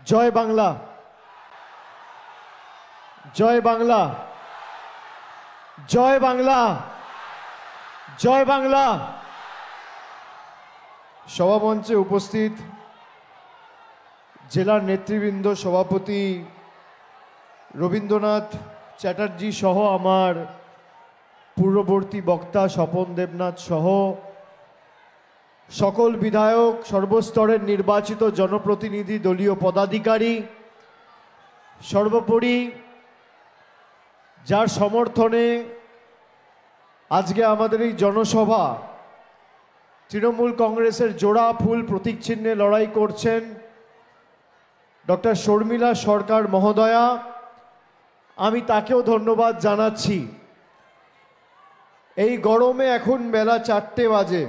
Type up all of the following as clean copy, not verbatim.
জয় বাংলা, জয় বাংলা, জয় বাংলা, জয় বাংলা। সভামঞ্চে উপস্থিত জেলার নেতৃবৃন্দ, সভাপতি রবীন্দ্রনাথ চ্যাটার্জি সহ আমার পূর্ববর্তী বক্তা স্বপন দেবনাথ সহ সকল বিধায়ক, সর্বস্তরের নির্বাচিত জনপ্রতিনিধি, দলীয় পদাধিকারী, সর্বোপরি যার সমর্থনে আজকে আমাদের এই জনসভা, তৃণমূল কংগ্রেসের জোড়া ফুল প্রতীক চিহ্নে লড়াই করছেন ডক্টর শর্মিলা সরকার মহোদয়া, আমি তাকেও ধন্যবাদ জানাচ্ছি। এই গরমে এখন বেলা 4টে বাজে,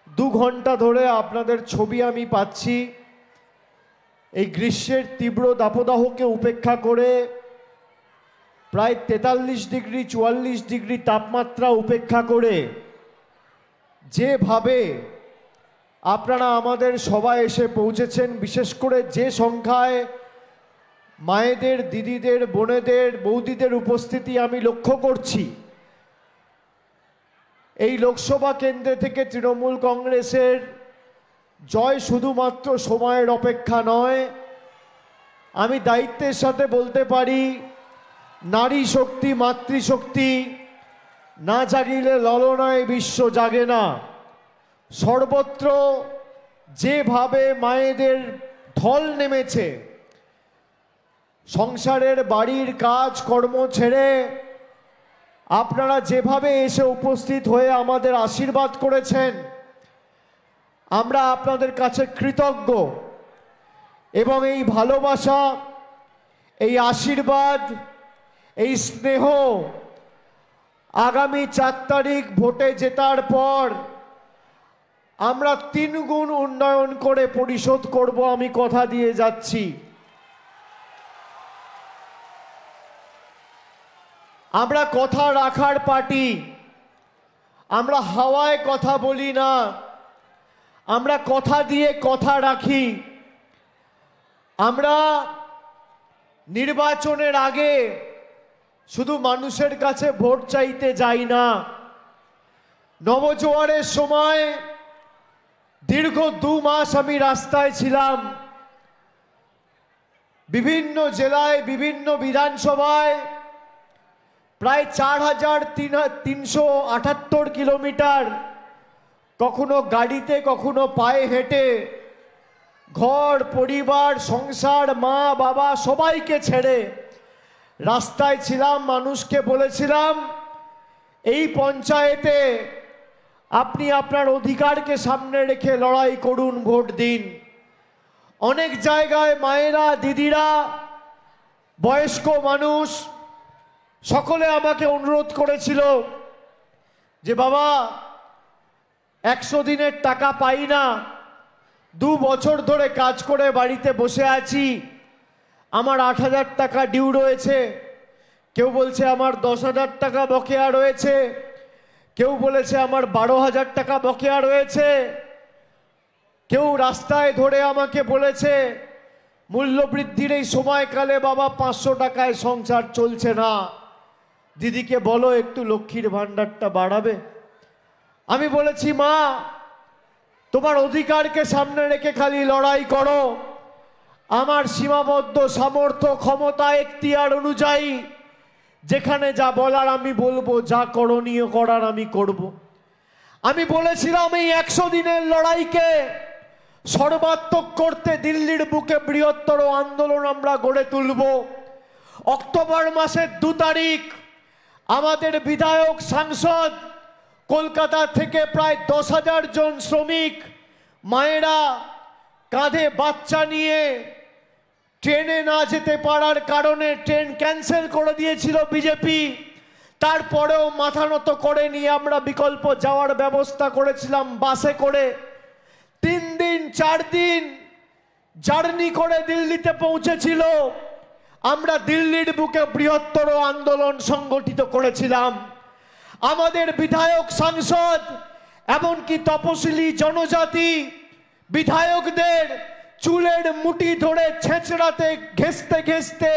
2 ঘন্টা ধরে আপনাদের ছবি আমি পাচ্ছি। এই গ্রীষ্মের তীব্র দাবদাহকে উপেক্ষা করে প্রায় 43 ডিগ্রি 44 ডিগ্রি তাপমাত্রা উপেক্ষা করে যেভাবে আপনারা আমাদের সভায় এসে পৌঁছেছেন, বিশেষ করে যে সংখ্যায় মায়েদের, দিদিদের, বোনেদের, বৌদিদের উপস্থিতি আমি লক্ষ্য করছি, এই লোকসভা কেন্দ্রে থেকে তৃণমূল কংগ্রেসের জয় শুধুমাত্র সময়ের অপেক্ষা নয়, আমি দায়িত্বের সাথে বলতে পারি নারী শক্তি, মাতৃশক্তি না জাগিলে ললনায় বিশ্ব জাগে না। সর্বত্র যেভাবে মায়েদের ঢল নেমেছে, সংসারের বাড়ির কাজ কর্ম ছেড়ে আপনারা যেভাবে এসে উপস্থিত হয়ে আমাদের আশীর্বাদ করেছেন, আমরা আপনাদের কাছে কৃতজ্ঞ। এবং এই ভালোবাসা, এই আশীর্বাদ, এই স্নেহ আগামী 4 তারিখ ভোটে জেতার পর আমরা 3 গুণ উন্নয়ন করে পরিশোধ করব, আমি কথা দিয়ে যাচ্ছি। আমরা কথা রাখার পার্টি, আমরা হাওয়ায় কথা বলি না, আমরা কথা দিয়ে কথা রাখি। আমরা নির্বাচনের আগে শুধু মানুষের কাছে ভোট চাইতে যাই না। নবজোয়ারের সময় দীর্ঘ 2 মাস আমি রাস্তায় ছিলাম, বিভিন্ন জেলায়, বিভিন্ন বিধানসভায়, প্রায় 4378 কিলোমিটার, কখনো গাড়িতে, কখনো পায়ে হেঁটে, ঘর পরিবার সংসার, মা বাবা সবাইকে ছেড়ে রাস্তায় ছিলাম। মানুষকে বলেছিলাম এই পঞ্চায়েতে আপনি আপনার অধিকারকে সামনে রেখে লড়াই করুন, ভোট দিন। অনেক জায়গায় মায়েরা, দিদিরা, বয়স্ক মানুষ সকলে আমাকে অনুরোধ করেছিল যে বাবা 100 দিনের টাকা পাই না, 2 বছর ধরে কাজ করে বাড়িতে বসে আছি, আমার 8,000 টাকা ডিউ রয়েছে, কেউ বলছে আমার 10,000 টাকা বকেয়া রয়েছে, কেউ বলেছে আমার 12,000 টাকা বকেয়া রয়েছে, কেউ রাস্তায় ধরে আমাকে বলেছে মূল্যবৃদ্ধির এই সময়কালে বাবা 500 টাকায় সংসার চলছে না, দিদিকে বলো একটু লক্ষ্মীর ভাণ্ডারটা বাড়াবে। আমি বলেছি মা, তোমার অধিকারকে সামনে রেখে খালি লড়াই করো, আমার সীমাবদ্ধ সামর্থ্য, ক্ষমতা, এখতিয়ার অনুযায়ী যেখানে যা বলার আমি বলবো, যা করণীয় করার আমি করব। আমি বলেছিলাম এই 100 দিনের লড়াইকে সর্বাত্মক করতে দিল্লির বুকে বৃহত্তর আন্দোলন আমরা গড়ে তুলব। অক্টোবর মাসের 2 তারিখ আমাদের বিধায়ক, সাংসদ, কলকাতা থেকে প্রায় 10,000 জন শ্রমিক মায়েরা কাঁধে বাচ্চা নিয়ে ট্রেনে না যেতে পারার কারণে ট্রেন ক্যান্সেল করে দিয়েছিল বিজেপি, তারপরেও মাথা নত করে নিয়ে আমরা বিকল্প যাওয়ার ব্যবস্থা করেছিলাম বাসে করে। 3 দিন 4 দিন জার্নি করে দিল্লিতে পৌঁছেছিল। আমরা দিল্লির বুকে বৃহত্তর আন্দোলন সংগঠিত করেছিলাম। আমাদের বিধায়ক, সাংসদ, এমনকি তপশিলি জনজাতি বিধায়কদের চুলের মুঠি ধরে ছেঁচড়াতে ঘেঁষতে ঘেঁষতে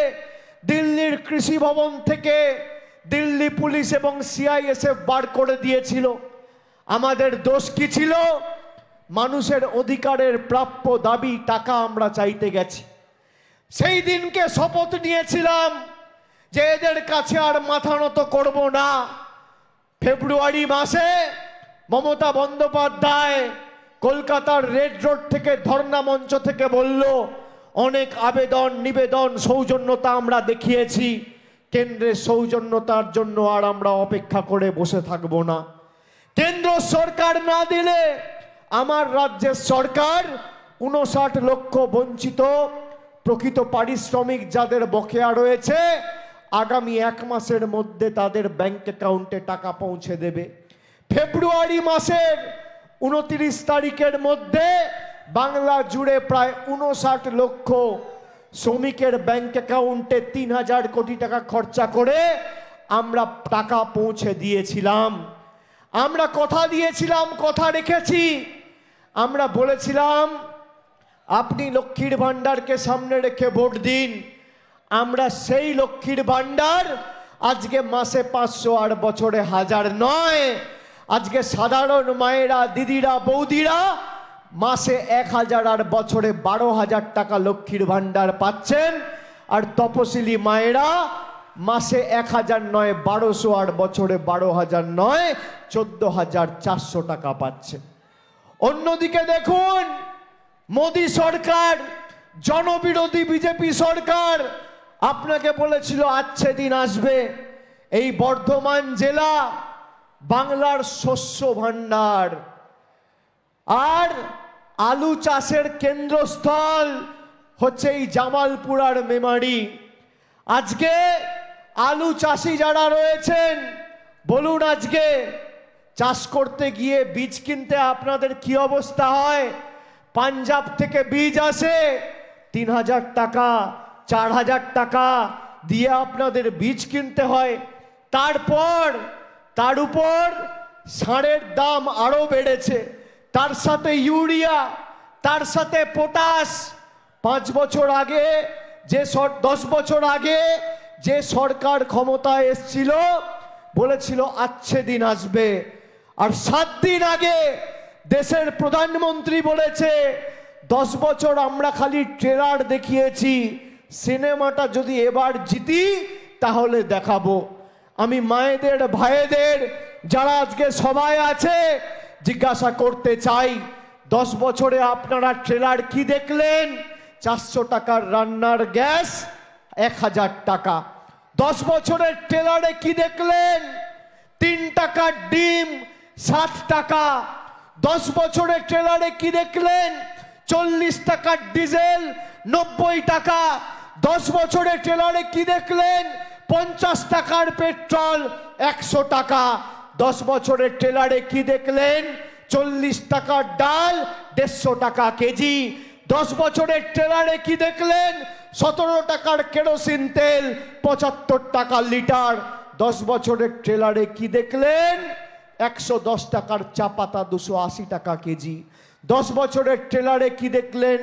দিল্লির কৃষি ভবন থেকে দিল্লি পুলিশ এবং সিআইএসএফ বার করে দিয়েছিল। আমাদের দোষ কি ছিল? মানুষের অধিকারের প্রাপ্য দাবি টাকা আমরা চাইতে গেছি। সেই দিনকে শপথ নিয়েছিলাম যে এদের কাছে আর মাথা নত করব না। ফেব্রুয়ারি মাসে মমতা বন্দ্যোপাধ্যায় কলকাতার রেড রোড থেকে ধর্ণা মঞ্চ থেকে বলল, অনেক আবেদন নিবেদন সৌজন্যতা আমরা দেখিয়েছি, কেন্দ্রের সৌজন্যতার জন্য আর আমরা অপেক্ষা করে বসে থাকব না। কেন্দ্র সরকার না দিলে আমার রাজ্যের সরকার 59 লক্ষ বঞ্চিত প্রকৃত পারিশ্রমিক যাদের বকেয়া রয়েছে আগামী 1 মাসের মধ্যে তাদের ব্যাংক অ্যাকাউন্টে টাকা পৌঁছে দেবে। ফেব্রুয়ারি মাসের 29 তারিখের মধ্যে বাংলা জুড়ে প্রায় 59 লক্ষ শ্রমিকের ব্যাংক অ্যাকাউন্টে 3000 কোটি টাকা খরচা করে আমরা টাকা পৌঁছে দিয়েছিলাম। আমরা কথা দিয়েছিলাম, কথা রেখেছি। আমরা বলেছিলাম আপনি লক্ষ্মীর ভাণ্ডারকে সামনে রেখে ভোট দিন। আমরা সেই লক্ষ্মীর ভাণ্ডার আজকে মাসে 500 আর বছরে 1000 নয়। আজকে সাধারণ মায়েরা, দিদিরা, বৌদিরা মাসে 1000 আর বছরে 12,000 টাকা লক্ষ্মীর ভাণ্ডার পাচ্ছেন। আর তপশিলি মায়েরা মাসে 1000 নয় 1200 আর বছরে 12,000 নয় 14,400 টাকা পাচ্ছেন। অন্যদিকে দেখুন, মোদী সরকার, জনবিরোধী বিজেপি সরকার আপনাকে বলেছিল আচ্ছে দিন আসবে। এই বর্ধমান জেলা বাংলার শস্য ভাণ্ডার আর আলু চাষের কেন্দ্রস্থল হচ্ছে এই জামালপুর আর মেমারি। আজকে আলু চাষি যারা রয়েছেন বলুন, আজকে চাষ করতে গিয়ে বীজ কিনতে আপনাদের কি অবস্থা হয়? পাঞ্জাব থেকে বীজ আসে 3000 টাকা 4000 টাকা দিয়ে আপনাদের বীজ কিনতে হয়। তার উপর সারের দাম আরো বেড়েছে, তার সাথে ইউরিয়া, তার সাথে পটাশ। 5 বছর আগে 10 বছর আগে যে সরকার ক্ষমতায় এসছিল বলেছিল আচ্ছে দিন আসবে, আর 7 দিন আগে দেশের প্রধানমন্ত্রী বলেছে 10 বছর আমরা খালি ট্রেলার দেখিয়েছি, সিনেমাটা যদি এবার জিতি তাহলে দেখাবো। আমি মায়েদের, ভাইদের যারা আজকে সবাই আছে জিজ্ঞাসা করতে চাই, 10 বছরে আপনারা ট্রেলার কি দেখলেন? 400 টাকার রান্নার গ্যাস 1000 টাকা। 10 বছরের ট্রেলারে কি দেখলেন? 3 টাকার ডিম 7 টাকা। 10 বছরের ট্রেলারে কি দেখলেন? 40 টাকার ডিজেল 90 টাকা। 10 বছরের ট্রেলারে কি দেখলেন? 50 টাকার পেট্রোল 100 টাকা। 10 বছরের ট্রেলারে কি দেখলেন? 40 টাকার ডাল 150 টাকা কেজি। 10 বছরের ট্রেলারে কি দেখলেন? 17 টাকার কেরোসিন তেল 75 টাকা লিটার। 10 বছরের ট্রেলারে কি দেখলেন? 110 টাকার চা পাতা 280 টাকা কেজি। 10 বছরের ট্রেলারে কি দেখলেন?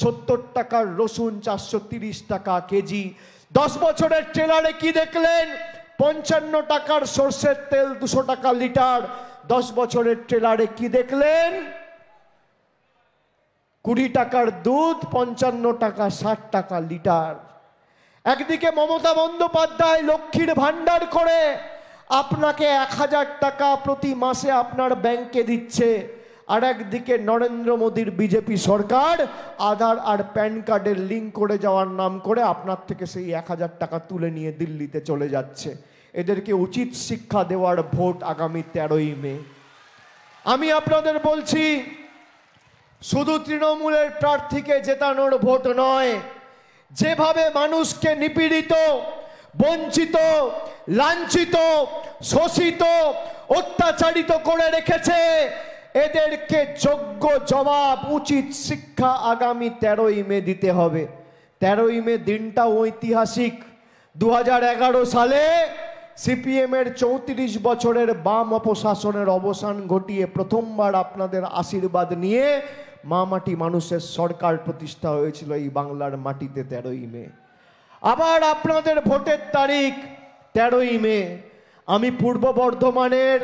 70 টাকার রসুন 430 টাকা কেজি। 10 বছরের ট্রেলারে কি দেখলেন? 55 টাকার সরষের তেল 200 টাকা লিটার। 10 বছরের ট্রেলারে কি দেখলেন? 20 টাকার দুধ 55 টাকা 60 টাকা লিটার। একদিকে মমতা বন্দ্যোপাধ্যায় লক্ষ্মীর ভাণ্ডার করে আপনাকে 1000 টাকা প্রতি মাসে আপনার ব্যাংকে দিচ্ছে, আর একদিকে নরেন্দ্র মোদীর বিজেপি সরকার আধার আর প্যান কার্ডের লিঙ্ক করে যাওয়ার নাম করে আপনার থেকে সেই 1000 টাকা তুলে নিয়ে দিল্লিতে চলে যাচ্ছে। এদেরকে উচিত শিক্ষা দেওয়ার ভোট আগামী 13ই মে। আমি আপনাদের বলছি, শুধু তৃণমূলের প্রার্থীকে জেতানোর ভোট নয়, যেভাবে মানুষকে নিপীড়িত, বঞ্চিত, লাঞ্ছিত, শোষিত, অত্যাচারিত করে রেখেছে, এদেরকে যোগ্য জবাব, উচিত শিক্ষা আগামী 13ই মে দিতে হবে। 13ই মে দিনটা ঐতিহাসিক। 2011 সালে সিপিএমের 34 বছরের বাম অপশাসনের অবসান ঘটিয়ে প্রথমবার আপনাদের আশীর্বাদ নিয়ে মা মাটি মানুষের সরকার প্রতিষ্ঠা হয়েছিল এই বাংলার মাটিতে 13ই মে। আবার আপনাদের ভোটের তারিখ 13ই মে। আমি পূর্ব বর্ধমানের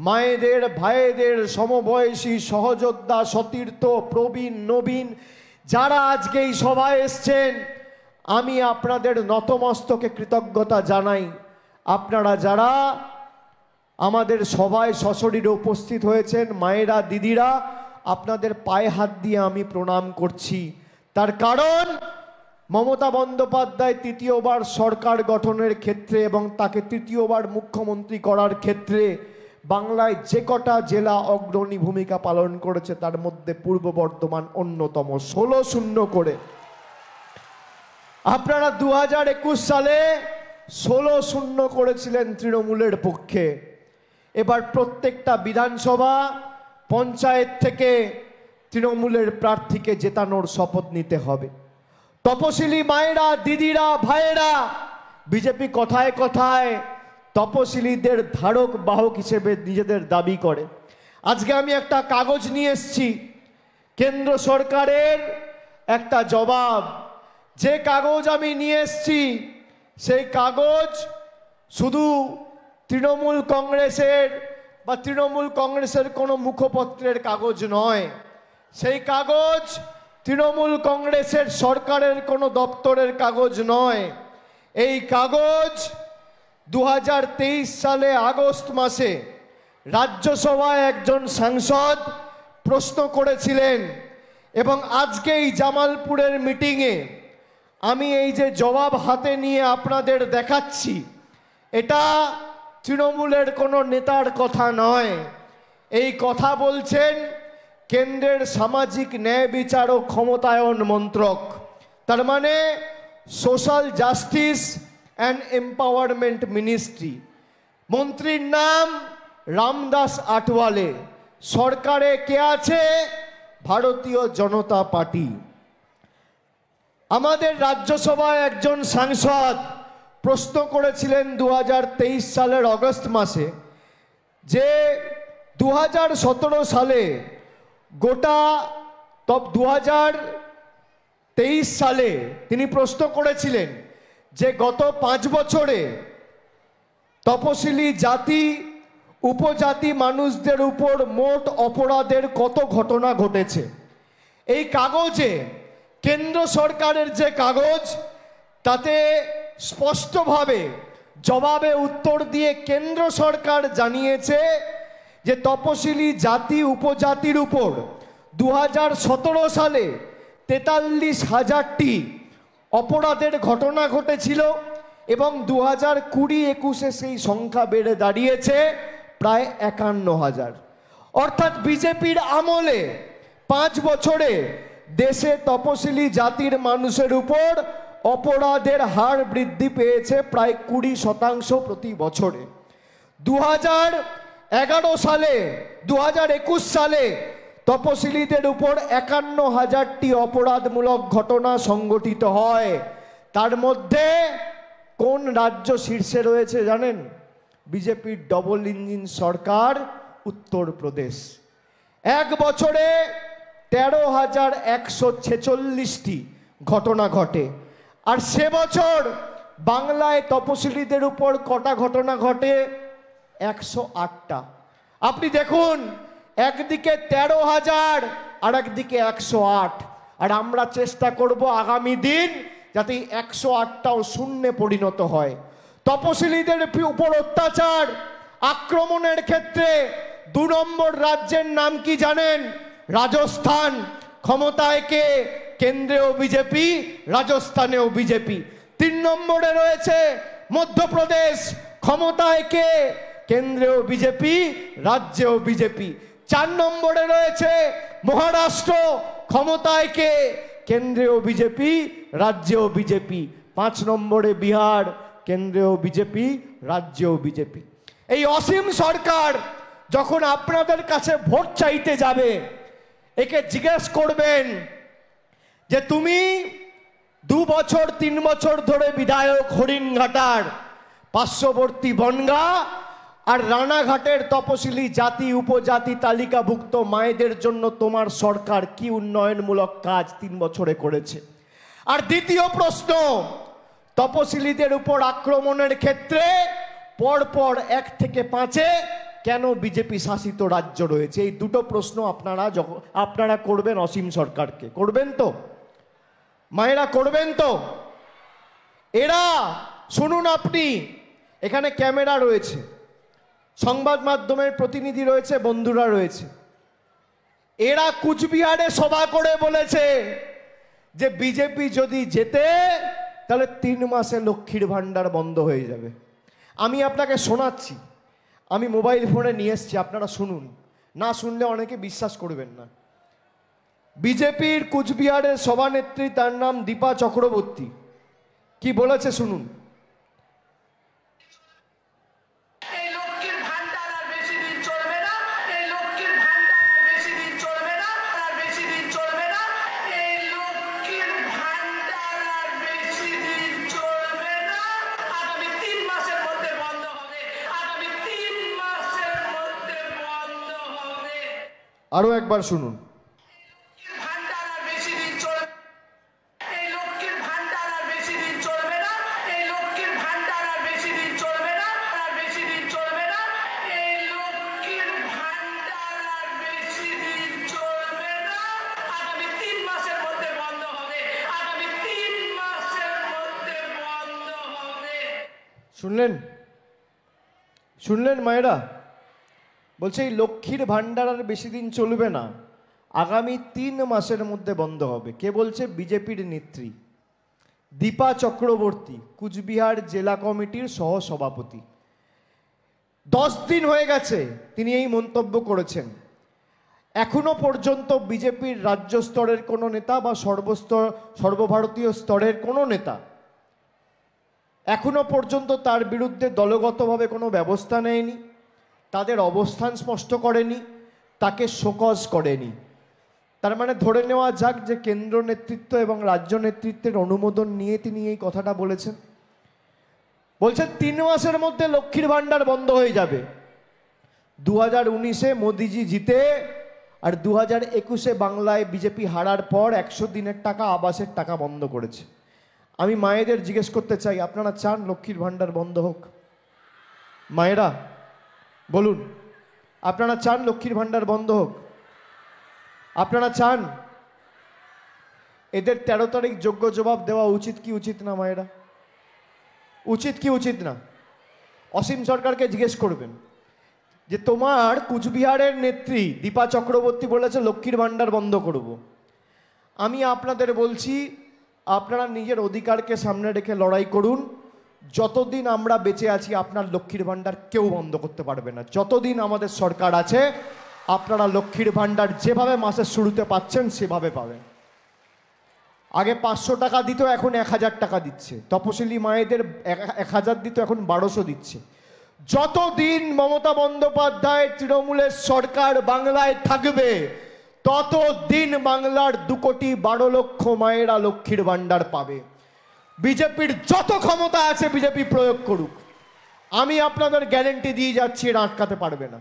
মায়েদের, ভাইদের, সমবয়সী, সহযোদ্ধা, সতীর্থ, প্রবীণ, নবীন যারা আজকে এই সভায় এসছেন, আমি আপনাদের নতমস্তকে কৃতজ্ঞতা জানাই। আপনারা যারা আমাদের সভায় সশরীরে উপস্থিত হয়েছেন, মায়েরা, দিদিরা, আপনাদের পায়ে হাত দিয়ে আমি প্রণাম করছি। তার কারণ মমতা বন্দ্যোপাধ্যায় তৃতীয়বার সরকার গঠনের ক্ষেত্রে এবং তাকে তৃতীয়বার মুখ্যমন্ত্রী করার ক্ষেত্রে বাংলায় যে কটা জেলা অগ্রণী ভূমিকা পালন করেছে তার মধ্যে পূর্ব বর্ধমান অন্যতম। 16-0 করে আপনারা 2021 সালে 16-0 করেছিলেন তৃণমূলের পক্ষে। এবার প্রত্যেকটা বিধানসভা, পঞ্চায়েত থেকে তৃণমূলের প্রার্থীকে জেতানোর শপথ নিতে হবে। তপশিলি মায়েরা, দিদিরা, ভাইয়েরা, বিজেপি কথায় কথায় তপশিলীদের ধারক বাহক হিসেবে নিজেদের দাবি করে। আজকে আমি একটা কাগজ নিয়ে এসেছি, কেন্দ্র সরকারের একটা জবাব। যে কাগজ আমি নিয়ে এসেছি সেই কাগজ শুধু তৃণমূল কংগ্রেসের বা তৃণমূল কংগ্রেসের কোনো মুখপত্রের কাগজ নয়। সেই কাগজ তৃণমূল কংগ্রেসের সরকারের কোনো দপ্তরের কাগজ নয়। এই কাগজ 2023 সালে আগস্ট মাসে রাজ্যসভায় একজন সাংসদ প্রশ্ন করেছিলেন এবং আজকে এই জামালপুরের মিটিংয়ে আমি এই যে জবাব হাতে নিয়ে আপনাদের দেখাচ্ছি, এটা তৃণমূলের কোনো নেতার কথা নয়। এই কথা বলছেন কেন্দ্রের সামাজিক ন্যায় বিচার ও ক্ষমতায়ন মন্ত্রক, তার মানে social justice and empowerment ministry. মন্ত্রীর নাম রামদাস আঠওয়ালে। সরকারে কে আছে? ভারতীয় জনতা পার্টি। আমাদের রাজ্যসভায় একজন সাংসদ প্রশ্ন করেছিলেন 2023 সালের অগস্ট মাসে যে 2017 সালে গোটা 2023 সালে তিনি প্রশ্ন করেছিলেন যে গত 5 বছরে তপশিলি জাতি উপজাতি মানুষদের উপর মোট অপরাধের কত ঘটনা ঘটেছে। এই কাগজে, কেন্দ্র সরকারের যে কাগজ, তাতে স্পষ্টভাবে জবাবে উত্তর দিয়ে কেন্দ্র সরকার জানিয়েছে যে তপশিলি জাতি উপজাতির উপর 2017 সালে 43,000টি অপরাধের ঘটনা ঘটেছিল এবং 2020-21 সেই সংখ্যা বেড়ে দাঁড়িয়েছে প্রায় 51,000। অর্থাৎ বিজেপির আমলে 5 বছরে দেশে তপশিলি জাতির মানুষের উপর অপরাধের হার বৃদ্ধি পেয়েছে প্রায় 20% প্রতি বছরে। 2021 সালে তপশিলীদের উপর 51,000টি অপরাধমূলক ঘটনা সংগঠিত হয়। তার মধ্যে কোন রাজ্য শীর্ষে রয়েছে জানেন? বিজেপির ডবল ইঞ্জিন সরকার উত্তরপ্রদেশ। এক বছরে 13,146টি ঘটনা ঘটে। আর সে বছর বাংলায় তপশিলীদের উপর কটা ঘটনা ঘটে? 108টা। আপনি দেখুন, একদিকে 13,000 আর একদিকে 108। আর আমরা চেষ্টা করব আগামী দিন যাতে 108টাও শূন্যে পরিণত হয়। তপশিলীদের উপর অত্যাচার, আক্রমণের ক্ষেত্রে 2 নম্বর রাজ্যের নাম কি জানেন? রাজস্থান। ক্ষমতায় কে? কেন্দ্রেও বিজেপি, রাজস্থানেও বিজেপি। 3 নম্বরে রয়েছে মধ্যপ্রদেশ। ক্ষমতায় কে? কেন্দ্রেও বিজেপি, রাজ্যেও বিজেপি। 4 নম্বরে রয়েছে মহারাষ্ট্র। ক্ষমতায় কে? কেন্দ্রেও বিজেপি, রাজ্যেও বিজেপি। 5 নম্বরে বিহার। কেন্দ্রেও বিজেপি, রাজ্যেও বিজেপি। এই অসীম সরকার যখন আপনাদের কাছে ভোট চাইতে যাবে, একে জিজ্ঞেস করবেন যে তুমি 2 বছর 3 বছর ধরে বিধায়ক হরিণঘাটার পার্শ্ববর্তী বনগা আর রানাঘাটের তপশিলি জাতি উপজাতি তালিকাভুক্ত মায়েদের জন্য তোমার সরকার কি উন্নয়নমূলক কাজ 3 বছরে করেছে? আর দ্বিতীয় প্রশ্ন, তপশিলিদের উপর আক্রমণের ক্ষেত্রে পরপর 1 থেকে 5-এ কেন বিজেপি শাসিত রাজ্য রয়েছে? এই দুটো প্রশ্ন আপনারা করবেন অসীম সরকারকে। করবেন তো মায়েরা? করবেন তো? এরা শুনুন, আপনি এখানে ক্যামেরা রয়েছে, সংবাদ মাধ্যমের প্রতিনিধি রয়েছে, বন্ধুরা রয়েছে। এরা কুচবিহারে সভা করে বলেছে যে বিজেপি যদি জেতে তাহলে 3 মাসে লক্ষ্মীর ভাণ্ডার বন্ধ হয়ে যাবে। আমি আপনাকে শোনাচ্ছি, আমি মোবাইল ফোনে নিয়ে এসছি, আপনারা শুনুন, না শুনলে অনেকে বিশ্বাস করবেন না। বিজেপির কুচবিহারের সভানেত্রী, তার নাম দীপা চক্রবর্তী, কি বলেছে শুনুন। আরো একবার শুনুন। শুনলেন? শুনলেন মায়েরা? বলছে এই লক্ষ্মীর ভাণ্ডার আর বেশি দিন চলবে না, আগামী 3 মাসের মধ্যে বন্ধ হবে। কে বলছে? বিজেপির নেত্রী দীপা চক্রবর্তী, কুচবিহার জেলা কমিটির সহসভাপতি। 10 দিন হয়ে গেছে তিনি এই মন্তব্য করেছেন। এখনো পর্যন্ত বিজেপির রাজ্য স্তরের কোনো নেতা বা সর্বভারতীয় স্তরের কোনো নেতা এখনো পর্যন্ত তার বিরুদ্ধে দলগতভাবে কোনো ব্যবস্থা নেয়নি, তাদের অবস্থান স্পষ্ট করেনি, তাকে শোকজ করেনি। তার মানে ধরে নেওয়া যাক যে কেন্দ্র নেতৃত্ব এবং রাজ্য নেতৃত্বের অনুমোদন নিয়ে তিনি এই কথাটা বলেছেন। বলছেন 3 মাসের মধ্যে লক্ষ্মীর ভাণ্ডার বন্ধ হয়ে যাবে। 2019-এ মোদিজি জিতে আর 2021-এ বাংলায় বিজেপি হারার পর 100 দিনের টাকা, আবাসের টাকা বন্ধ করেছে। আমি মায়েদের জিজ্ঞেস করতে চাই, আপনারা চান লক্ষ্মীর ভাণ্ডার বন্ধ হোক? মায়েরা বলুন, আপনারা চান লক্ষ্মীর ভাণ্ডার বন্ধ হোক? আপনারা চান? এদের 13 তারিখ যোগ্য জবাব দেওয়া উচিত কি উচিত না মায়েরা? উচিত কি উচিত না? অসীম সরকারকে জিজ্ঞেস করবেন যে তোমার কুচবিহারের নেত্রী দীপা চক্রবর্তী বলেছে লক্ষ্মীর ভাণ্ডার বন্ধ করব। আমি আপনাদের বলছি, আপনারা নিজের অধিকারকে সামনে রেখে লড়াই করুন। যতদিন আমরা বেঁচে আছি আপনার লক্ষ্মীর ভাণ্ডার কেউ বন্ধ করতে পারবে না। যতদিন আমাদের সরকার আছে আপনারা লক্ষ্মীর ভাণ্ডার যেভাবে মাসের শুরুতে পাচ্ছেন সেভাবে পাবেন। আগে 500 টাকা দিত, এখন 1000 টাকা দিচ্ছে। তপশিলি মায়েদের 1000 দিত, এখন 1200 দিচ্ছে। যতদিন মমতা বন্দ্যোপাধ্যায় তৃণমূলের সরকার বাংলায় থাকবে ততদিন বাংলার 2,12,00,000 মায়েরা লক্ষ্মীর ভাণ্ডার পাবে। বিজেপির যত ক্ষমতা আছে বিজেপি প্রয়োগ করুক, আমি আপনাদের গ্যারেন্টি দিয়ে যাচ্ছি এরা আটকাতে পারবে না।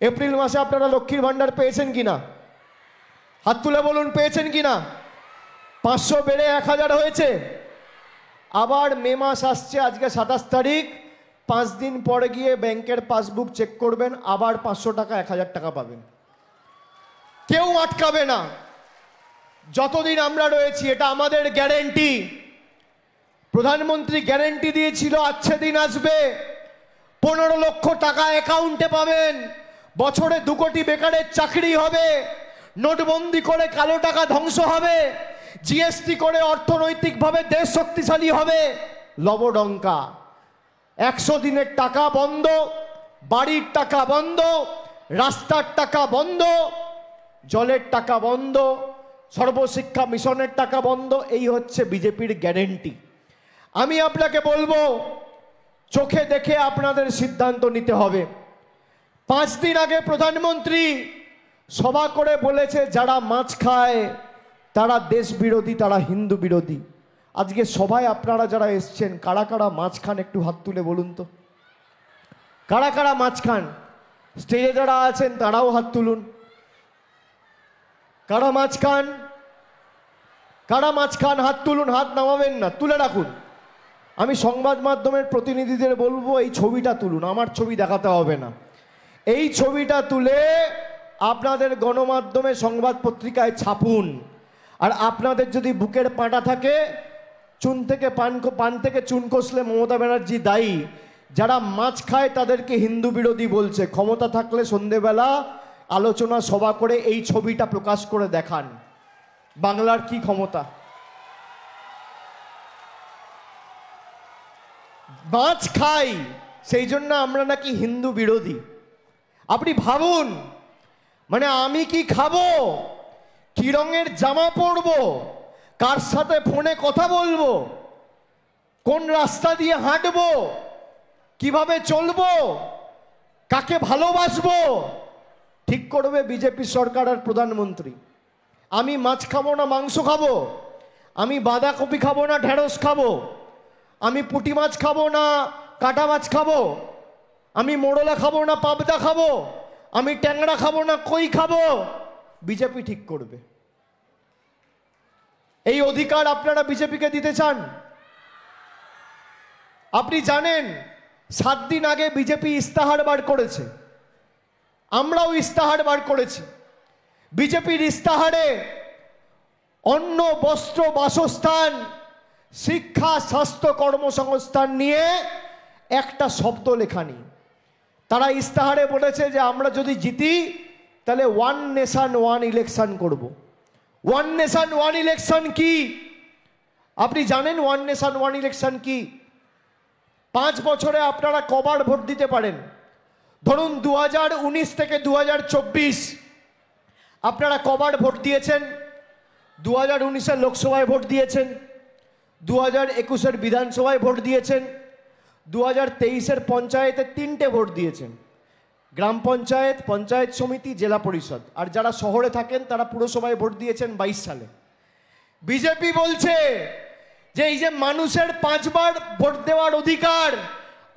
এপ্রিল মাসে আপনারা লক্ষ্মীর ভাণ্ডার পেয়েছেন কিনা? হাত তুলে বলুন, পেয়েছেন কিনা? 500 বেড়ে 1000 হয়েছে। আবার মে মাস আসছে, আজকে 27 তারিখ, 5 দিন পরে গিয়ে ব্যাংকের পাসবুক চেক করবেন, আবার 500 টাকা 1000 টাকা পাবেন। কেউ আটকাবে না যতদিন আমরা রয়েছি, এটা আমাদের গ্যারেন্টি। প্রধানমন্ত্রী গ্যারেন্টি দিয়েছিল আচ্ছে দিন আসবে, 15 লক্ষ টাকা অ্যাকাউন্টে পাবেন, বছরে 2 কোটি বেকারের চাকরি হবে, নোটবন্দি করে কালো টাকা ধ্বংস হবে, জিএসটি করে অর্থনৈতিকভাবে দেশ শক্তিশালী হবে। লবডঙ্কা 100 দিনের টাকা বন্ধ, বাড়ির টাকা বন্ধ, রাস্তার টাকা বন্ধ, জলের টাকা বন্ধ, সর্বশিক্ষা মিশনের টাকা বন্ধ। এই হচ্ছে বিজেপির গ্যারেন্টি। আমি আপনাকে বলবো, চোখে দেখে আপনাদের সিদ্ধান্ত নিতে হবে। 5 দিন আগে প্রধানমন্ত্রী সভা করে বলেছে যারা মাছ খায় তারা দেশ বিরোধী, তারা হিন্দু বিরোধী। আজকে সভায় আপনারা যারা এসছেন কারা কারা মাছ খান একটু হাত তুলে বলুন তো। কারা কারা মাছ খান? স্টেজে যারা আছেন তারাও হাত তুলুন। কারা মাছ খান? কারা মাছ খান? হাত তুলুন, হাত নামাবেন না, তুলে রাখুন। আমি সংবাদ মাধ্যমের প্রতিনিধিদের বলবো এই ছবিটা তুলুন, আমার ছবি দেখাতে হবে না। এই ছবিটা তুলে আপনাদের গণমাধ্যমে সংবাদ পত্রিকায় ছাপুন। আর আপনাদের যদি বুকের পাঁটা থাকে, চুন থেকে পান থেকে চুন কষলে মমতা ব্যানার্জি দায়ী। যারা মাছ খায় তাদেরকে হিন্দু বিরোধী বলছে। ক্ষমতা থাকলে সন্ধেবেলা আলোচনা সভা করে এই ছবিটা প্রকাশ করে দেখান। বাংলার কি ক্ষমতা? মাছ খাই সেই জন্য আমরা নাকি হিন্দু বিরোধী। আপনি ভাবুন, মানে আমি কি খাবো, কি রঙের জামা পরবো, কার সাথে ফোনে কথা বলবো, কোন রাস্তা দিয়ে হাঁটবো, কিভাবে চলবো, কাকে ভালোবাসবো, ঠিক করবে বিজেপি সরকার আর প্রধানমন্ত্রী। আমি মাছ খাবো না মাংস খাবো, আমি বাঁধাকপি খাবো না ঢেঁড়স খাবো, আমি পুঁটি মাছ খাবো না কাটা মাছ খাবো, আমি মোড়লা খাবো না পাবদা খাবো, আমি ট্যাংরা খাবো না কই খাবো, বিজেপি ঠিক করবে। এই অধিকার আপনারা বিজেপিকে দিতে চান? আপনি জানেন 7 দিন আগে বিজেপি ইস্তাহার বার করেছে, আমরাও ইস্তাহার বার করেছি। বিজেপির ইস্তাহারে অন্ন বস্ত্র বাসস্থান শিক্ষা স্বাস্থ্য কর্মসংস্থান নিয়ে একটা শব্দ লেখা নেই। তারা ইস্তাহারে বলেছে যে আমরা যদি জিতি তাহলে 1 নেশন 1 ইলেকশন করব। 1 নেশন 1 ইলেকশন কি আপনি জানেন? 1 নেশন 1 ইলেকশন কি? 5 বছরে আপনারা কবার ভোট দিতে পারেন? ধরুন 2019 থেকে 2024 আপনারা কবার ভোট দিয়েছেন? 2019-এর লোকসভায় ভোট দিয়েছেন, 2021-এর বিধানসভায় ভোট দিয়েছেন, 2023-এর পঞ্চায়েতে 3টে ভোট দিয়েছেন, গ্রাম পঞ্চায়েত, পঞ্চায়েত সমিতি, জেলা পরিষদ। আর যারা শহরে থাকেন তারা পুরসভায় ভোট দিয়েছেন 22 সালে। বিজেপি বলছে যে এই যে মানুষের 5 বার ভোট দেওয়ার অধিকার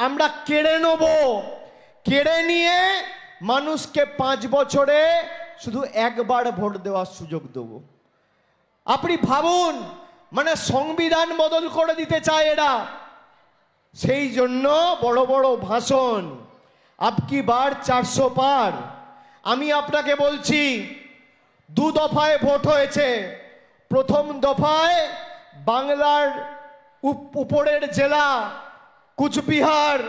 আমরা কেড়ে নেব, কেড়ে নিয়ে মানুষকে 5 বছরে শুধু একবার ভোট দেওয়ার সুযোগ দেব। আপনি ভাবুন, মানে সংবিধান বদল করে দিতে চায় এরা। সেই জন্য বড় বড় ভাষণ, আপকি বার 400 পার। আমি আপনাকে বলছি 2 দফায় ভোট হয়েছে। প্রথম দফায় বাংলার উপরের জেলা কুচবিহার,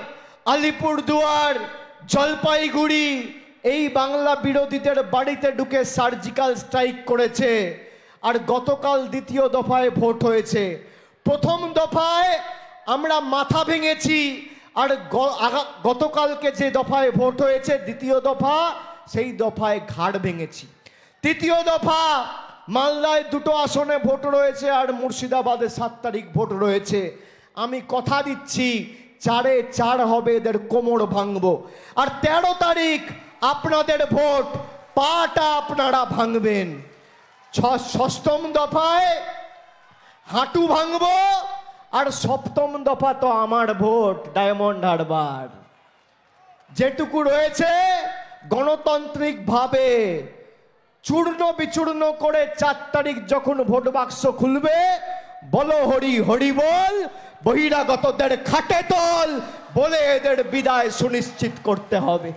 আলিপুরদুয়ার, জলপাইগুড়ি এই বাংলা বিরোধীদের বাড়িতে ঢুকে সার্জিক্যাল স্ট্রাইক করেছে। আর গতকাল দ্বিতীয় দফায় ভোট হয়েছে। প্রথম দফায় আমরা মাথা ভেঙেছি, আর গতকালকে যে দফায় ভোট হয়েছে দ্বিতীয় দফা, সেই দফায় ঘাড় ভেঙেছি। তৃতীয় দফা মালদায় 2টো আসনে ভোট রয়েছে, আর মুর্শিদাবাদে 7 তারিখ ভোট রয়েছে। আমি কথা দিচ্ছি 4-এ 4 হবে, এদের কোমর ভাঙবো। আর 13 তারিখ আপনাদের ভোট, পাটা আপনারা ভাঙবেন। 6ম দফায় হাঁটু ভাঙবো, আর 7ম দফা তো আমার ভোট, ডায়মন্ড হারবার। যেটুকু রয়েছে গণতান্ত্রিক ভাবে চূর্ণ বিচূর্ণ করে 4 তারিখ যখন ভোট বাক্স খুলবে, বলো হরি হরি বল, বহিরাগতদের খাটে তল বলে এদের বিদায় সুনিশ্চিত করতে হবে।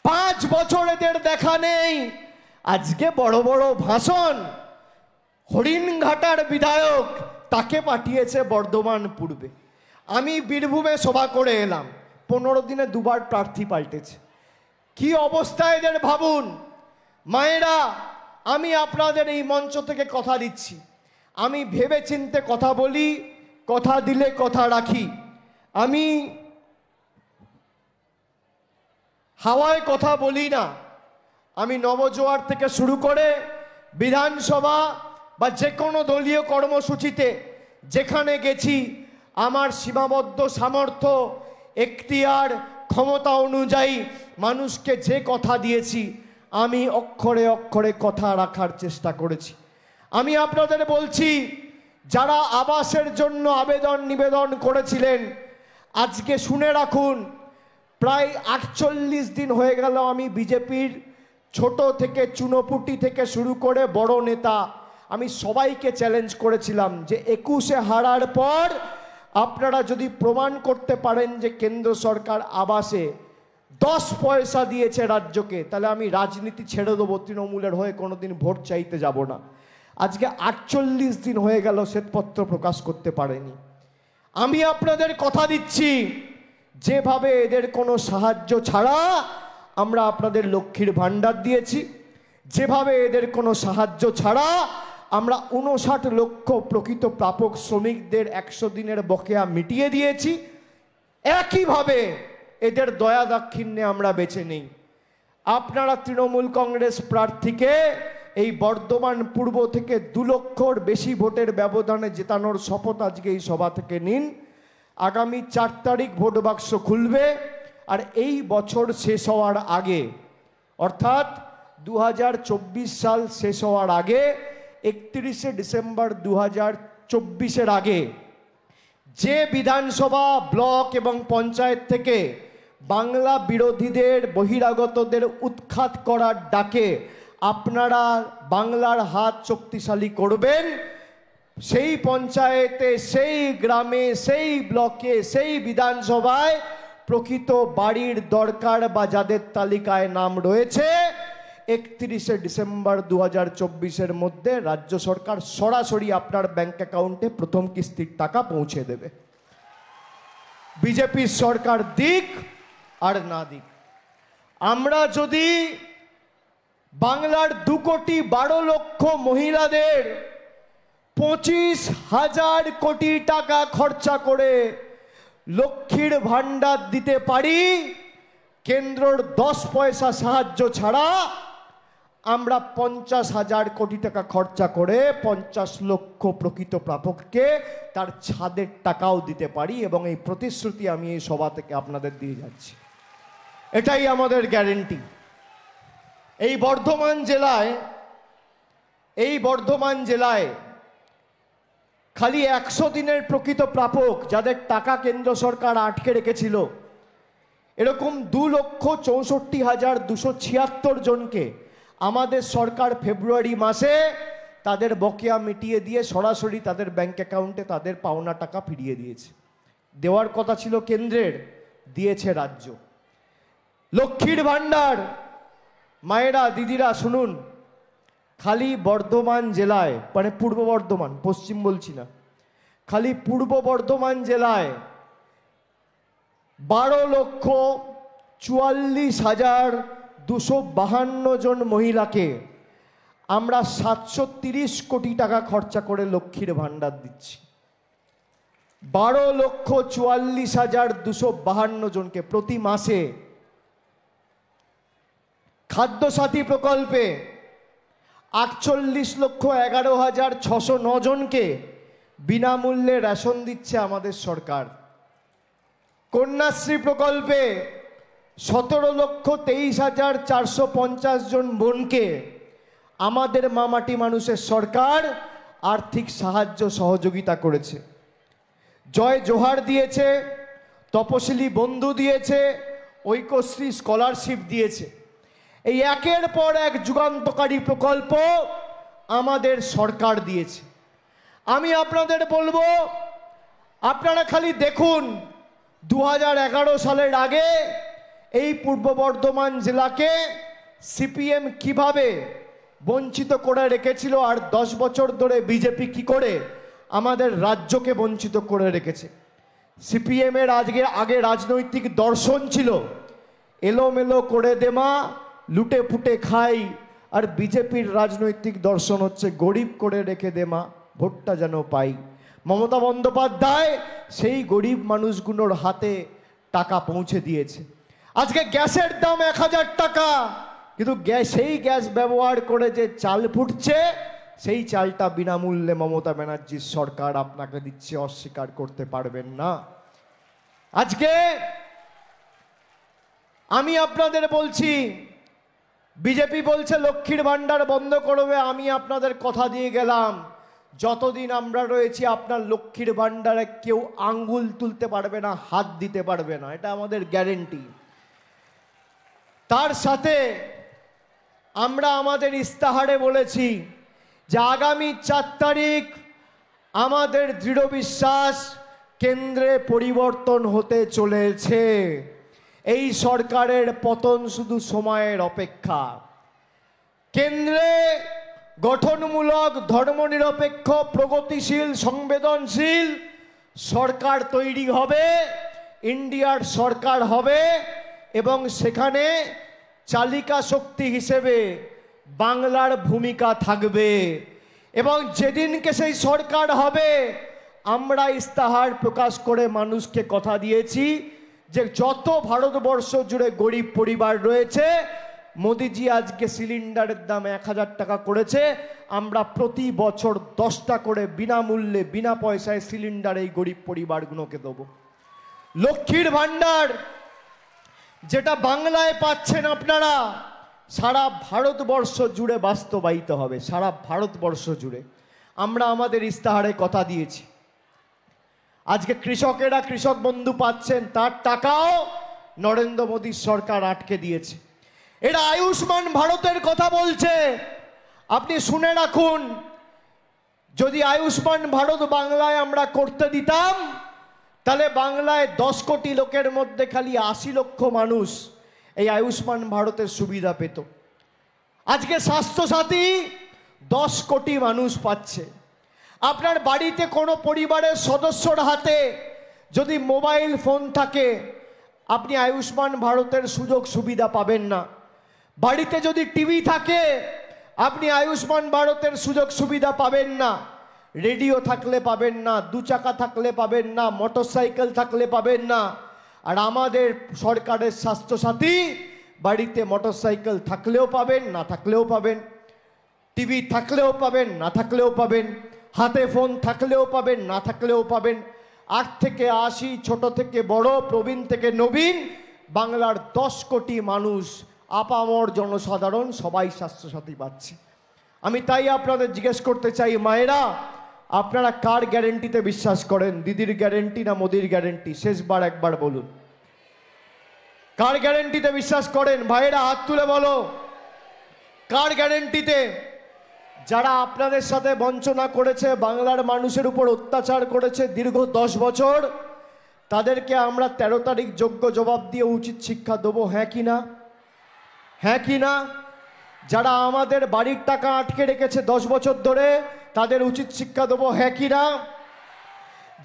5 বছর এদের দেখা নেই, আজকে বড় বড় ভাষণ। হরিণঘাটার বিধায়ক, তাকে পাঠিয়েছে বর্ধমান পূর্বে। আমি বীরভূমে সভা করে এলাম, 15 দিনে 2 বার প্রার্থী পাল্টেছে। কি অবস্থা এদের ভাবুন। মায়েরা, আমি আপনাদের এই মঞ্চ থেকে কথা দিচ্ছি, আমি ভেবে চিন্তে কথা বলি, কথা দিলে কথা রাখি। আমি হাওয়ায় কথা বলি না। আমি নবজোয়ার থেকে শুরু করে বিধানসভা বা যে কোনো দলীয় কর্মসূচিতে যেখানে গেছি, আমার সীমাবদ্ধ সামর্থ্য, এখতিয়ার, ক্ষমতা অনুযায়ী মানুষকে যে কথা দিয়েছি, আমি অক্ষরে অক্ষরে কথা রাখার চেষ্টা করেছি। আমি আপনাদের বলছি, যারা আবাসের জন্য আবেদন নিবেদন করেছিলেন, আজকে শুনে রাখুন, প্রায় 48 দিন হয়ে গেল আমি বিজেপির ছোট থেকে চুনোপুটি থেকে শুরু করে বড় নেতা আমি সবাইকে চ্যালেঞ্জ করেছিলাম যে 21-এ হারার পর আপনারা যদি প্রমাণ করতে পারেন যে কেন্দ্র সরকার আবাসে 10 পয়সা দিয়েছে রাজ্যকে, তাহলে আমি রাজনীতি ছেড়ে দেবো, তৃণমূলের হয়ে কোনোদিন ভোট চাইতে যাব না। আজকে 48 দিন হয়ে গেল শ্বেতপত্র প্রকাশ করতে পারেনি। আমি আপনাদের কথা দিচ্ছি, যেভাবে এদের কোনো সাহায্য ছাড়া আমরা আপনাদের লক্ষ্মীর ভাণ্ডার দিয়েছি, যেভাবে এদের কোনো সাহায্য ছাড়া আমরা 59 লক্ষ প্রকৃত প্রাপক শ্রমিকদের 100 দিনের বকেয়া মিটিয়ে দিয়েছি, একইভাবে এদের দয়া দাক্ষিণ্যে আমরা বেঁচে নেই। আপনারা তৃণমূল কংগ্রেস প্রার্থীকে এই বর্ধমান পূর্ব থেকে 2 লক্ষর বেশি ভোটের ব্যবধানে জেতানোর শপথ আজকে এই সভা থেকে নিন। আগামী 4 তারিখ ভোট বাক্স খুলবে, আর এই বছর শেষ হওয়ার আগে, অর্থাৎ 2024 সাল শেষ হওয়ার আগে, 31শে ডিসেম্বর 2024-এর আগে যে বিধানসভা, ব্লক এবং পঞ্চায়েত থেকে বাংলা বিরোধীদের, বহিরাগতদের উৎখাত করার ডাকে আপনারা বাংলার হাত শক্তিশালী করবেন, সেই পঞ্চায়েতে, সেই গ্রামে, সেই ব্লকে, সেই বিধানসভায় প্রকৃত বাড়ির দরকার বা যাদের তালিকায় নাম রয়েছে 31শে ডিসেম্বর 2024-এর মধ্যে রাজ্য সরকার সরাসরি আপনার ব্যাংক অ্যাকাউন্টে প্রথম কিস্তির টাকা পৌঁছে দেবে। বিজেপির সরকার দিক আর না দিক, আমরা যদি বাংলার 2,12,00,000 মহিলাদের 25,000 কোটি টাকা খরচা করে লক্ষ্মীর ভাণ্ডার দিতে পারি, কেন্দ্রের 10 পয়সা সাহায্য ছাড়া আমরা 50,000 কোটি টাকা খরচা করে 50 লক্ষ প্রকৃত প্রাপককে তার ছাদের টাকাও দিতে পারি, এবং এই প্রতিশ্রুতি আমি এই সভা থেকে আপনাদের দিয়ে যাচ্ছি। এটাই আমাদের গ্যারেন্টি। এই বর্ধমান জেলায় খালি 100 দিনের প্রকৃত প্রাপক যাদের টাকা কেন্দ্র সরকার আটকে রেখেছিল, এরকম 2,64,276 জনকে আমাদের সরকার ফেব্রুয়ারি মাসে তাদের বকেয়া মিটিয়ে দিয়ে সরাসরি তাদের ব্যাংক অ্যাকাউন্টে তাদের পাওনা টাকা ফিরিয়ে দিয়েছে। দেওয়ার কথা ছিল কেন্দ্রের, দিয়েছে রাজ্য। লক্ষ্মীর ভাণ্ডার, মায়েরা, দিদিরা শুনুন, খালি বর্ধমান জেলায়, মানে পূর্ব বর্ধমান, পশ্চিম বলছি না, খালি পূর্ব বর্ধমান জেলায় 12,44,252 জন মহিলাকে আমরা 730 কোটি টাকা খরচা করে লক্ষ্মীর ভাণ্ডার দিচ্ছি। 12,44,252 জনকে প্রতি মাসে। খাদ্যসাথী প্রকল্পে 48,11,609 জনকে বিনামূল্যে রেশন দিচ্ছে আমাদের সরকার। কন্যাশ্রী প্রকল্পে 17,23,450 জন বোনকে আমাদের মামাটি মানুষের সরকার আর্থিক সাহায্য সহযোগিতা করেছে। জয় জোহার দিয়েছে, তপশিলি বন্ধু দিয়েছে, ঐক্যশ্রী স্কলারশিপ দিয়েছে। এই একের পর এক যুগান্তকারী প্রকল্প আমাদের সরকার দিয়েছে। আমি আপনাদের বলবো, আপনারা খালি দেখুন 2011 সালের আগে এই পূর্ব বর্ধমান জেলাকে সিপিএম কিভাবে বঞ্চিত করে রেখেছিল, আর 10 বছর ধরে বিজেপি কি করে আমাদের রাজ্যকে বঞ্চিত করে রেখেছে। সিপিএমের আগে রাজনৈতিক দর্শন ছিল এলোমেলো করে দেমা, লুটে ফুটে খাই, আর বিজেপির রাজনৈতিক দর্শন হচ্ছে গরিব করে রেখে দেমা, ভোটটা যেন পাই। মমতা বন্দ্যোপাধ্যায় সেই গরিব মানুষগুলোর হাতে টাকা পৌঁছে দিয়েছে। আজকে গ্যাসের দাম 1000 টাকা, কিন্তু সেই গ্যাস ব্যবহার করে যে চাল ফুটছে, সেই চালটা বিনামূল্যে মমতা ব্যানার্জির সরকার আপনাকে দিচ্ছে, অস্বীকার করতে পারবেন না। আজকে আমি আপনাদের বলছি, বিজেপি বলছে লক্ষ্মীর ভাণ্ডার বন্ধ করবে। আমি আপনাদের কথা দিয়ে গেলাম, যতদিন আমরা রয়েছি আপনার লক্ষ্মীর ভাণ্ডারে কেউ আঙ্গুল তুলতে পারবে না, হাত দিতে পারবে না, এটা আমাদের গ্যারেন্টি। তার সাথে আমরা আমাদের ইস্তাহারে বলেছি যে আগামী 4 তারিখ আমাদের দৃঢ় বিশ্বাস কেন্দ্রে পরিবর্তন হতে চলেছে। এই সরকারের পতন শুধু সময়ের অপেক্ষা। কেন্দ্রে গঠনমূলক, ধর্মনিরপেক্ষ, প্রগতিশীল, সংবেদনশীল সরকার তৈরি হবে, ইন্ডিয়ার সরকার হবে এবং সেখানে চালিকা শক্তি হিসেবে বাংলার ভূমিকা থাকবে। এবং যেদিনকে সেই সরকার হবে আমরা ইস্তাহার প্রকাশ করে মানুষকে কথা দিয়েছি যে যত ভারতবর্ষ জুড়ে গরিব পরিবার রয়েছে, মোদিজি আজকে সিলিন্ডারের দাম 1000 টাকা করেছে, আমরা প্রতি বছর 10টা করে বিনামূল্যে বিনা পয়সায় সিলিন্ডার এই গরিব পরিবারগুলোকে দেবো। লক্ষ্মীর ভাণ্ডার যেটা বাংলায় পাচ্ছেন আপনারা, সারা ভারতবর্ষ জুড়ে বাস্তবায়িত হবে, সারা ভারতবর্ষ জুড়ে। আমরা আমাদের ইস্তাহারে কথা দিয়েছি। আজকে কৃষকেরা কৃষক বন্ধু পাচ্ছেন, তার টাকাও নরেন্দ্র মোদীর সরকার আটকে দিয়েছে। এরা আয়ুষ্মান ভারতের কথা বলছে, আপনি শুনে রাখুন, যদি আয়ুষ্মান ভারত বাংলায় আমরা করতে দিতাম তাহলে বাংলায় 10 কোটি লোকের মধ্যে খালি 80 লক্ষ মানুষ এই আয়ুষ্মান ভারতের সুবিধা পেত। আজকে স্বাস্থ্যসাথী 10 কোটি মানুষ পাচ্ছে। আপনার বাড়িতে কোনো পরিবারের সদস্যর হাতে যদি মোবাইল ফোন থাকে আপনি আয়ুষ্মান ভারতের সুযোগ সুবিধা পাবেন না। বাড়িতে যদি টিভি থাকে আপনি আয়ুষ্মান ভারতের সুযোগ সুবিধা পাবেন না। রেডিও থাকলে পাবেন না, 2 চাকা থাকলে পাবেন না, মোটরসাইকেল থাকলে পাবেন না। আর আমাদের সরকারের স্বাস্থ্যসাথী বাড়িতে মোটরসাইকেল থাকলেও পাবেন, না থাকলেও পাবেন, টিভি থাকলেও পাবেন, না থাকলেও পাবেন, হাতে ফোন থাকলেও পাবেন, না থাকলেও পাবেন। 8 থেকে 80, ছোট থেকে বড়, প্রবীণ থেকে নবীন, বাংলার 10 কোটি মানুষ, আপামর জনসাধারণ সবাই স্বাস্থ্যসাথী পাচ্ছে। আমি তাই আপনাদের জিজ্ঞেস করতে চাই, মায়েরা আপনারা কার গ্যারেন্টিতে বিশ্বাস করেন? দিদির গ্যারেন্টি না মোদির গ্যারেন্টি? শেষবার একবার বলুন, কার গ্যারেন্টিতে বিশ্বাস করেন? ভাইয়েরা হাত তুলে বলো, কার গ্যারেন্টিতে? যারা আপনাদের সাথে বঞ্চনা করেছে, বাংলার মানুষের উপর অত্যাচার করেছে দীর্ঘ 10 বছর, তাদেরকে আমরা 13 তারিখ যোগ্য জবাব দিয়ে উচিত শিক্ষা দেবো, হ্যাঁ কি না? হ্যাঁ কি না? যারা আমাদের বাড়ির টাকা আটকে রেখেছে 10 বছর ধরে, তাদের উচিত শিক্ষা দেবো, হ্যাঁ কি না?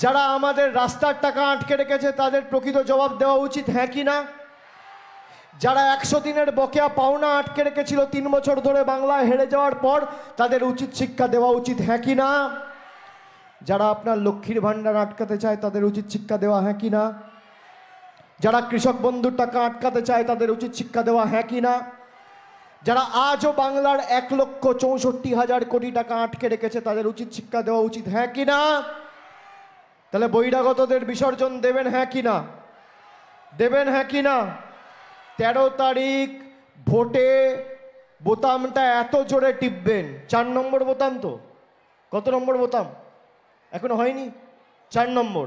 যারা আমাদের রাস্তার টাকা আটকে রেখেছে তাদের প্রকৃত জবাব দেওয়া উচিত, হ্যাঁ কি না? যারা 100 দিনের বকেয়া পাওনা আটকে রেখেছিল 3 বছর ধরে বাংলায় হেরে যাওয়ার পর, তাদের উচিত শিক্ষা দেওয়া উচিত, হ্যাঁ কি না? যারা আপনার লক্ষ্মীর ভাণ্ডার আটকাতে চায় তাদের উচিত শিক্ষা দেওয়া, হ্যাঁ কি না? যারা কৃষক বন্ধুর টাকা আটকাতে চায় তাদের উচিত শিক্ষা দেওয়া, হ্যাঁ কি না? যারা আজও বাংলার 1,64,000 কোটি টাকা আটকে রেখেছে তাদের উচিত শিক্ষা দেওয়া উচিত, হ্যাঁ কি না? তাহলে বহিরাগতদের বিসর্জন দেবেন, হ্যাঁ কি না? দেবেন, হ্যাঁ কি না? 13 তারিখ ভোটে বোতামটা এত জোরে টিপবেন, 4 নম্বর বোতাম তো, কত নম্বর বোতাম এখনো হয়নি? 4 নম্বর,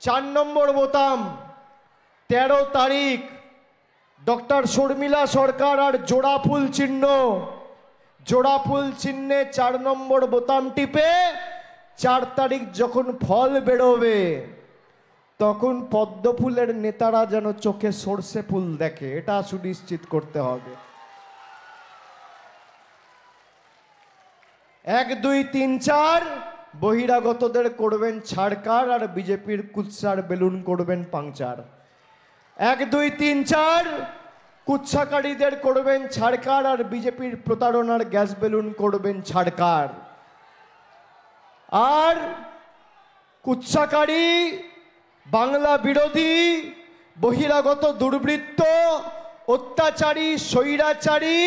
4 নম্বর বোতাম 13 তারিখ ডক্টর শর্মিলা সরকার আর জোড়া ফুল চিহ্নে 4 নম্বর বোতাম টিপে 4 তারিখ যখন ফল বেরোবে তখন পদ্ম ফুলের নেতারা যেন চোখে সর্ষে ফুল দেখে, এটা সুনিশ্চিত করতে হবে। 1, 2, 3, 4 বহিরাগতদের করবেন ছাড়কার আর বিজেপির কুৎসার বেলুন করবেন পাংচার। 1, 2, 3, 4 কুৎসাকারীদের করবেন ছাড়কার আর বিজেপির প্রতারণার গ্যাস বেলুন করবেন ছাড়কার। আর কুৎসাকারী, বাংলা বিরোধী, বহিরাগত দুর্বৃত্ত, অত্যাচারী, স্বৈরাচারী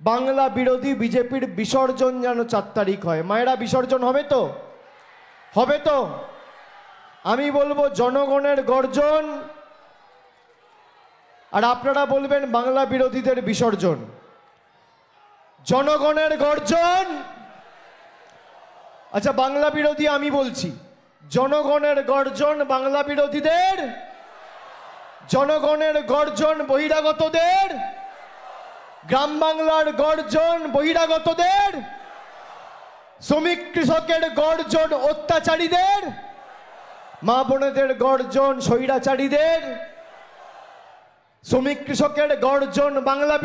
বাংলা বিরোধী বিজেপির বিসর্জন যেন 4 তারিখ হয়। মায়েরা বিসর্জন হবে তো? হবে তো? আমি বলবো জনগণের গর্জন, আর আপনারা বলবেন বাংলা বিরোধীদের বিসর্জন। জনগণের গর্জন, আচ্ছা বাংলা বিরোধী আমি বলছি, জনগণের গর্জন, বাংলা বিরোধীদের জনগণের গর্জন বহিরাগতদের, গ্রাম বাংলার গর্জন বহিরাগতদের, শ্রমিক কৃষকের গর্জন অত্যাচারীদের, মা বোনেদের গর্জন স্বৈরাচারীদের, শ্রমিক কৃষকের গর্জন বাংলা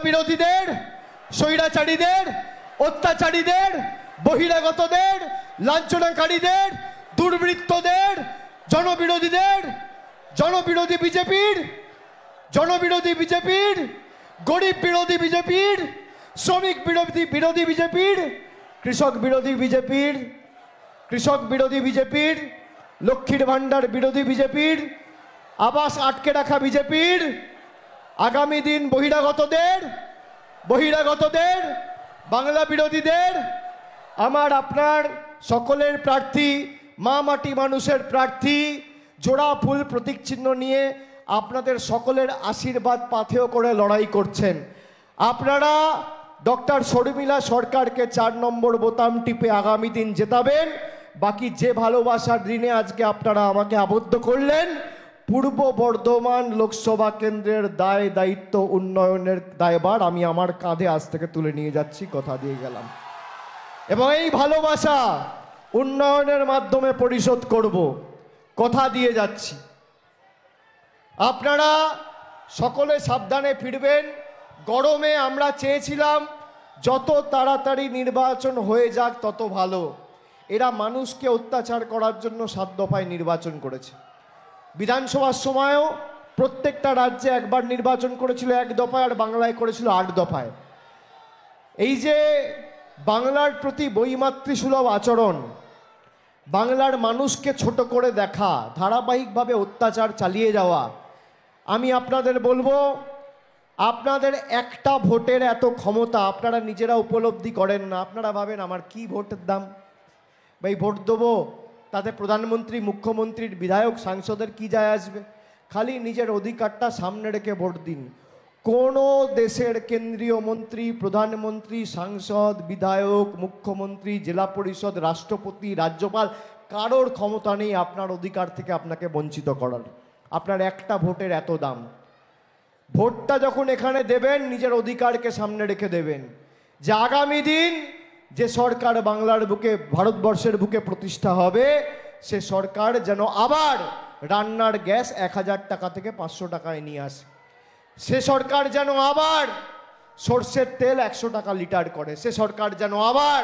বিরোধীদের, স্বৈরাচারীদের, অত্যাচারীদের, বহিরাগতদের, লাঞ্ছনাকারীদের, দুর্বৃত্তদের, জনবিরোধীদের, জনবিরোধী বিজেপির, গরিব বিরোধী বিজেপির, শ্রমিক বিরোধী বিজেপির, কৃষক বিরোধী বিজেপির, লক্ষ্মীর ভাণ্ডার বিরোধী বিজেপির, আবাস আটকে রাখা বিজেপির, আগামী দিন বহিরাগতদের, বাংলা বিরোধীদের, আমার আপনার সকলের প্রার্থী, মা মাটি মানুষের প্রার্থী, জোড়া ফুল প্রতীক চিহ্ন নিয়ে আপনাদের সকলের আশীর্বাদ পাথেয় করে লড়াই করছেন। আপনারা ডক্টর শর্মিলা সরকারকে 4 নম্বর বোতাম টিপে আগামী দিন জেতাবেন। বাকি যে ভালোবাসার ঋণে আজকে আপনারা আমাকে আবদ্ধ করলেন, পূর্ব বর্ধমান লোকসভা কেন্দ্রের দায়িত্ব উন্নয়নের দায়ভার আমি আমার কাঁধে আজ থেকে তুলে নিয়ে যাচ্ছি, কথা দিয়ে গেলাম, এবং এই ভালোবাসা উন্নয়নের মাধ্যমে পরিশোধ করব, কথা দিয়ে যাচ্ছি। আপনারা সকলে সাবধানে ফিরবেন। গরমে আমরা চেয়েছিলাম যত তাড়াতাড়ি নির্বাচন হয়ে যাক তত ভালো। এরা মানুষকে অত্যাচার করার জন্য 7 দফায় নির্বাচন করেছে। বিধানসভার সময়ও প্রত্যেকটা রাজ্যে একবার নির্বাচন করেছিল 1 দফায়, আর বাংলায় করেছিল 8 দফায়। এই যে বাংলার প্রতি বৈমাতৃসুলভ আচরণ, বাংলার মানুষকে ছোট করে দেখা, ধারাবাহিকভাবে অত্যাচার চালিয়ে যাওয়া, আমি আপনাদের বলবো, আপনাদের একটা ভোটের এত ক্ষমতা আপনারা নিজেরা উপলব্ধি করেন না। আপনারা ভাবেন আমার কি ভোটের দাম, ভাই ভোট দেবো, তাতে প্রধানমন্ত্রী, মুখ্যমন্ত্রীর, বিধায়ক, সাংসদের কি যায় আসবে? খালি নিজের অধিকারটা সামনে রেখে ভোট দিন। কোনো দেশের কেন্দ্রীয় মন্ত্রী, প্রধানমন্ত্রী, সাংসদ, বিধায়ক, মুখ্যমন্ত্রী, জেলা পরিষদ, রাষ্ট্রপতি, রাজ্যপাল, কারোর ক্ষমতা নেই আপনার অধিকার থেকে আপনাকে বঞ্চিত করার। আপনার একটা ভোটের এত দাম। ভোটটা যখন এখানে দেবেন নিজের অধিকারকে সামনে রেখে দেবেন, যে আগামী দিন যে সরকার বাংলার বুকে, ভারতবর্ষের বুকে প্রতিষ্ঠা হবে, সে সরকার যেন আবার রান্নার গ্যাস 1000 টাকা থেকে 500 টাকায় নিয়ে আসে। সে সরকার যেন আবার সর্ষের তেল 100 টাকা লিটার করে। সে সরকার যেন আবার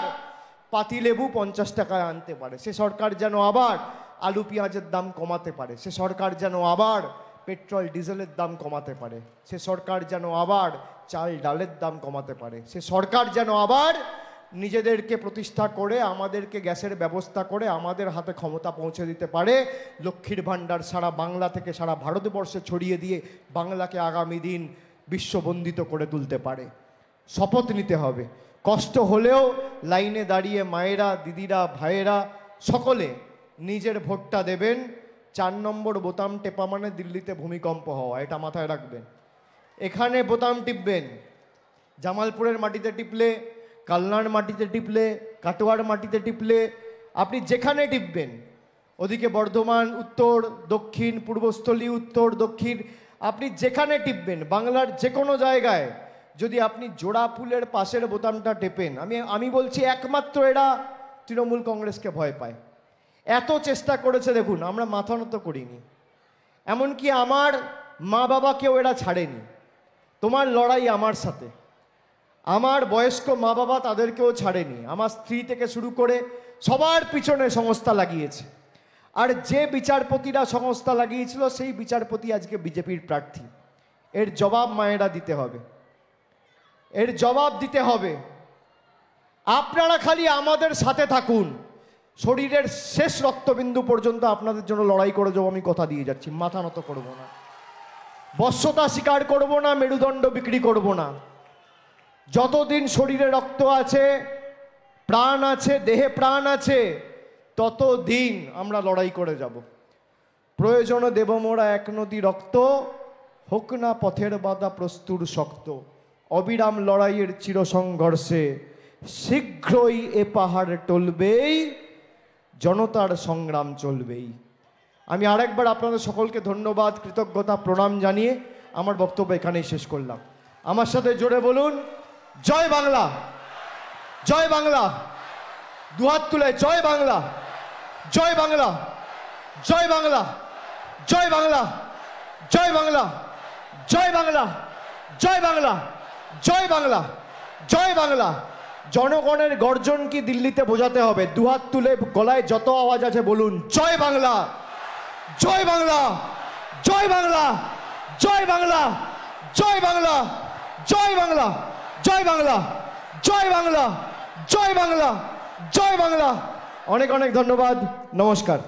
পাতিলেবু 50 টাকায় আনতে পারে। সে সরকার যেন আবার আলু পেঁয়াজের দাম কমাতে পারে। সে সরকার যেন আবার পেট্রোল ডিজেলের দাম কমাতে পারে। সে সরকার যেন আবার চাল ডালের দাম কমাতে পারে। সে সরকার যেন আবার নিজেদেরকে প্রতিষ্ঠা করে আমাদেরকে গ্যাসের ব্যবস্থা করে আমাদের হাতে ক্ষমতা পৌঁছে দিতে পারে। লক্ষ্মীর ভাণ্ডার সারা বাংলা থেকে সারা ভারতবর্ষে ছড়িয়ে দিয়ে বাংলাকে আগামী দিন বিশ্ববন্দিত করে তুলতে পারে। শপথ নিতে হবে। কষ্ট হলেও লাইনে দাঁড়িয়ে মায়েরা, দিদিরা, ভাইয়েরা সকলে নিজের ভোটটা দেবেন। 4 নম্বর বোতাম টেপা মানে দিল্লিতে ভূমিকম্প হওয়া, এটা মাথায় রাখবেন। এখানে বোতাম টিপবেন, জামালপুরের মাটিতে টিপলে, কালনার মাটিতে টিপলে, কাটোয়ার মাটিতে টিপলে, আপনি যেখানে টিপবেন, ওদিকে বর্ধমান উত্তর, দক্ষিণ, পূর্বস্থলী, উত্তর, দক্ষিণ, আপনি যেখানে টিপবেন বাংলার যে কোনো জায়গায় যদি আপনি জোড়া ফুলের পাশের বোতামটা টেপেন, আমি বলছি একমাত্র এরা তৃণমূল কংগ্রেসকে ভয় পায়। এত চেষ্টা করেছে দেখুন, আমরা মাথা নত করিনি। এমনকি আমার মা বাবাকেও এরা ছাড়েনি। তোমার লড়াই আমার সাথে। আমার বয়স্ক মা বাবা তাদেরকেও ছাড়েনি। আমার স্ত্রী থেকে শুরু করে সবার পিছনে সংস্থা লাগিয়েছে। আর যে বিচারপতিরা সংস্থা লাগিয়েছিল সেই বিচারপতি আজকে বিজেপির প্রার্থী। এর জবাব মায়েরা দিতে হবে, এর জবাব দিতে হবে। আপনারা খালি আমাদের সাথে থাকুন, শরীরের শেষ রক্তবিন্দু পর্যন্ত আপনাদের জন্য লড়াই করে যাবো, আমি কথা দিয়ে যাচ্ছি। মাথা নত করব না, বশ্যতা স্বীকার করব না, মেরুদণ্ড বিক্রি করব না। যতদিন শরীরে রক্ত আছে, প্রাণ আছে, দেহে প্রাণ আছে, ততদিন আমরা লড়াই করে যাব। প্রয়োজনে দেব মোরা 1 নদী রক্ত, হোক না পথের বাধা প্রস্তুর শক্ত। অবিরাম লড়াইয়ের চিরসংঘর্ষে শীঘ্রই এ পাহাড় টলবেই, জনতার সংগ্রাম চলবেই। আমি আরেকবার আপনাদের সকলকে ধন্যবাদ, কৃতজ্ঞতা, প্রণাম জানিয়ে আমার বক্তব্য এখানেই শেষ করলাম। আমার সাথে জোরে বলুন, জয় বাংলা, জয় বাংলা। দুহাত তুলে জয় বাংলা, জয় বাংলা, জয় বাংলা, জয় বাংলা, জয় বাংলা, জয় বাংলা, জয় বাংলা, জয় বাংলা, জয় বাংলা। জনগণের গর্জন কি দিল্লিতে বোঝাতে হবে? দুহাত তুলে গলায় যত আওয়াজ আছে বলুন, জয় বাংলা, জয় বাংলা, জয় বাংলা, জয় বাংলা, জয় বাংলা, জয় বাংলা, জয় বাংলা, জয় বাংলা, জয় বাংলা, জয় বাংলা। অনেক অনেক ধন্যবাদ, নমস্কার।